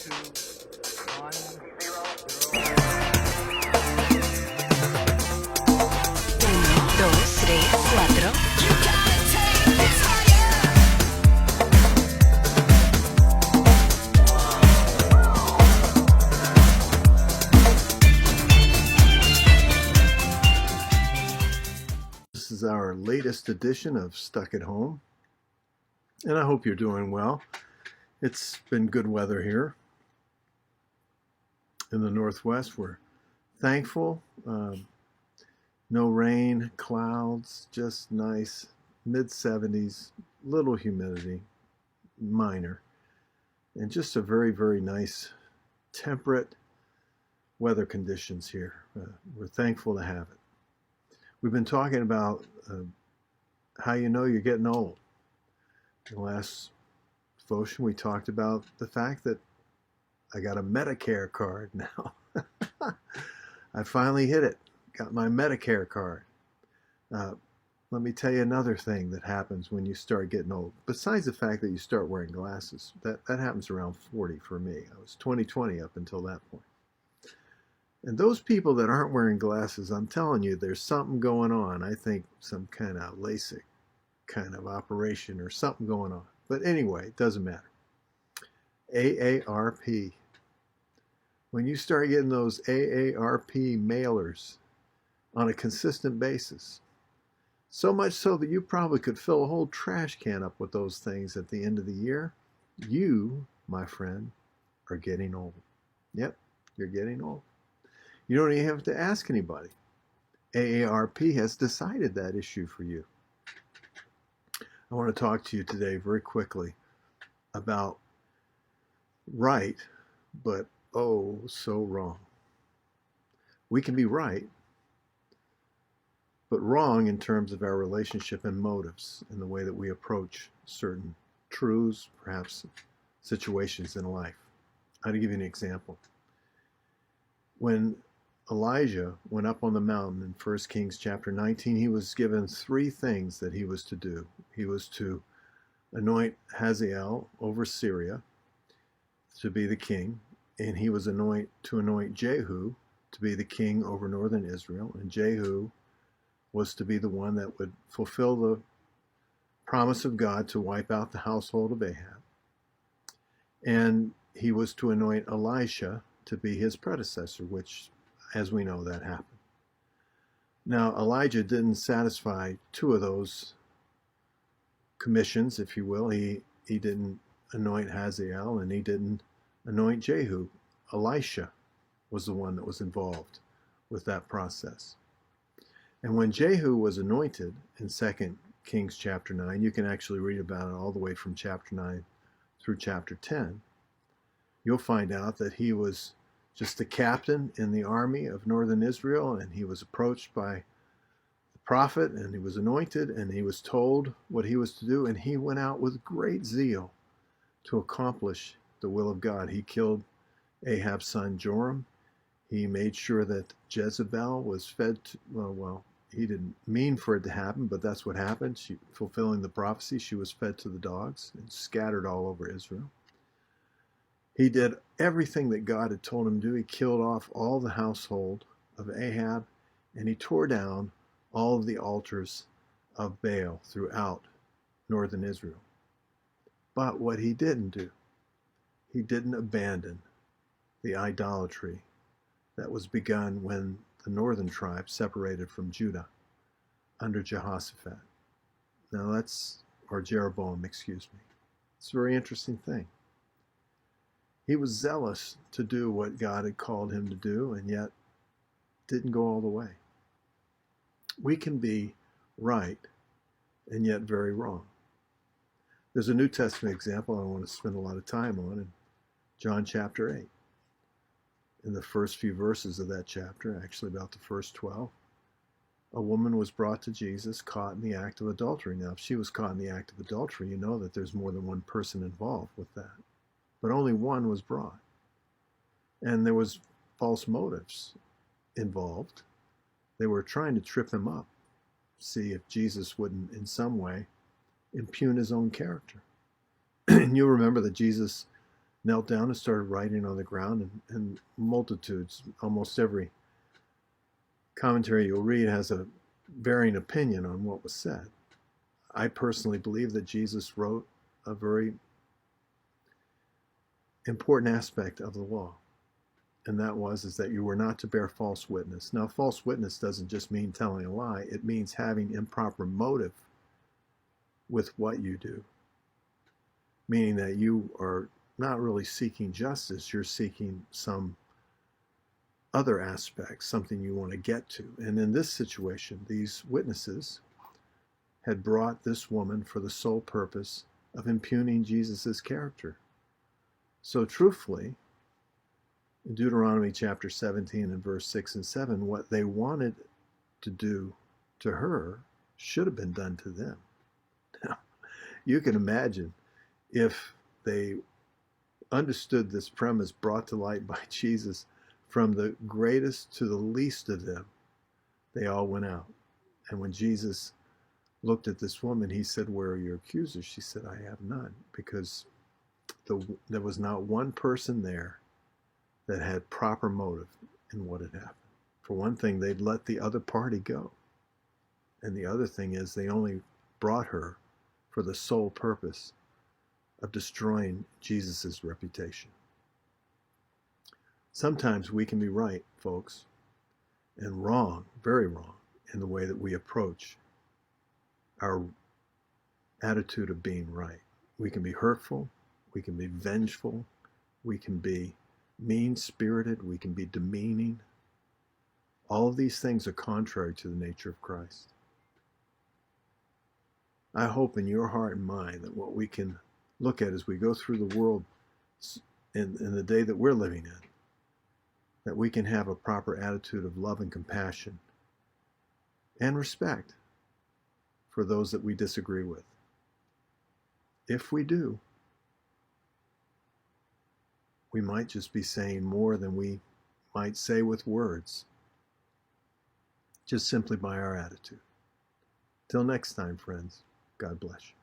Dos, tres, cuatro. This is our latest edition of Stuck at Home, and I hope you're doing well. It's been good weather here in the Northwest. We're thankful. No rain, clouds, just nice, mid-70s, little humidity, minor, and just a very, very nice, temperate weather conditions here. We're thankful to have it. We've been talking about how you know you're getting old. In the last devotion, we talked about the fact that I got a Medicare card now. I finally hit it. Got my Medicare card. Let me tell you another thing that happens when you start getting old. Besides the fact that you start wearing glasses, that happens around 40 for me. I was 20/20 up until that point. And those people that aren't wearing glasses, I'm telling you, there's something going on. I think some kind of LASIK kind of operation or something going on. But anyway, it doesn't matter. AARP. When you start getting those AARP mailers on a consistent basis, so much so that you probably could fill a whole trash can up with those things at the end of the year, you, my friend, are getting old. Yep, you're getting old. You don't even have to ask anybody. AARP has decided that issue for you. I want to talk to you today very quickly about right, but oh, so wrong. We can be right, but wrong in terms of our relationship and motives and the way that we approach certain truths, perhaps situations in life. I'll give you an example. When Elijah went up on the mountain in 1 Kings chapter 19, he was given three things that he was to do. He was to anoint Hazael over Syria to be the king, and he was to anoint Jehu to be the king over northern Israel, and Jehu was to be the one that would fulfill the promise of God to wipe out the household of Ahab. And he was to anoint Elisha to be his predecessor, which, as we know, that happened. Now, Elijah didn't satisfy two of those commissions, if you will. He didn't anoint Hazael, and he didn't anoint Jehu. Elisha was the one that was involved with that process. And when Jehu was anointed in 2 Kings chapter 9, you can actually read about it all the way from chapter 9 through chapter 10, you'll find out that he was just a captain in the army of northern Israel, and he was approached by the prophet, and he was anointed, and he was told what he was to do, and he went out with great zeal to accomplish the will of God. He killed Ahab's son Joram. He made sure that Jezebel was fed to, well, he didn't mean for it to happen, but that's what happened. She, fulfilling the prophecy, she was fed to the dogs and scattered all over Israel. He did everything that God had told him to do. He killed off all the household of Ahab, and he tore down all of the altars of Baal throughout northern Israel. But what he didn't do, he didn't abandon the idolatry that was begun when the northern tribe separated from Judah under Jehoshaphat. Now or Jeroboam, excuse me. It's a very interesting thing. He was zealous to do what God had called him to do, and yet didn't go all the way. We can be right and yet very wrong. There's a New Testament example I want to spend a lot of time on in John chapter 8. In the first few verses of that chapter, actually about the first 12, a woman was brought to Jesus caught in the act of adultery. Now, if she was caught in the act of adultery, you know that there's more than one person involved with that. But only one was brought. And there was false motives involved. They were trying to trip him up, see if Jesus wouldn't in some way impugn his own character. And you'll remember that Jesus knelt down and started writing on the ground, and multitudes, almost every commentary you'll read has a varying opinion on what was said. I personally believe that Jesus wrote a very important aspect of the law, and that is that you were not to bear false witness. Now, false witness doesn't just mean telling a lie. It means having improper motive with what you do, meaning that you are not really seeking justice. You're seeking some other aspect, something you want to get to. And in this situation, these witnesses had brought this woman for the sole purpose of impugning Jesus's character. So truthfully, in Deuteronomy chapter 17 and verse 6 and 7, what they wanted to do to her should have been done to them. Now, you can imagine if they understood this premise brought to light by Jesus, from the greatest to the least of them, they all went out. And when Jesus looked at this woman, he said, "Where are your accusers?" She said, "I have none," because there was not one person there that had proper motive in what had happened. For one thing, they'd let the other party go. And the other thing is they only brought her for the sole purpose of destroying Jesus' reputation. Sometimes we can be right, folks, and wrong, very wrong, in the way that we approach our attitude of being right. We can be hurtful, we can be vengeful, we can be mean-spirited, we can be demeaning. All of these things are contrary to the nature of Christ. I hope in your heart and mind that what we can look at as we go through the world in the day that we're living in, that we can have a proper attitude of love and compassion and respect for those that we disagree with. If we do, we might just be saying more than we might say with words, just simply by our attitude. Till next time, friends, God bless you.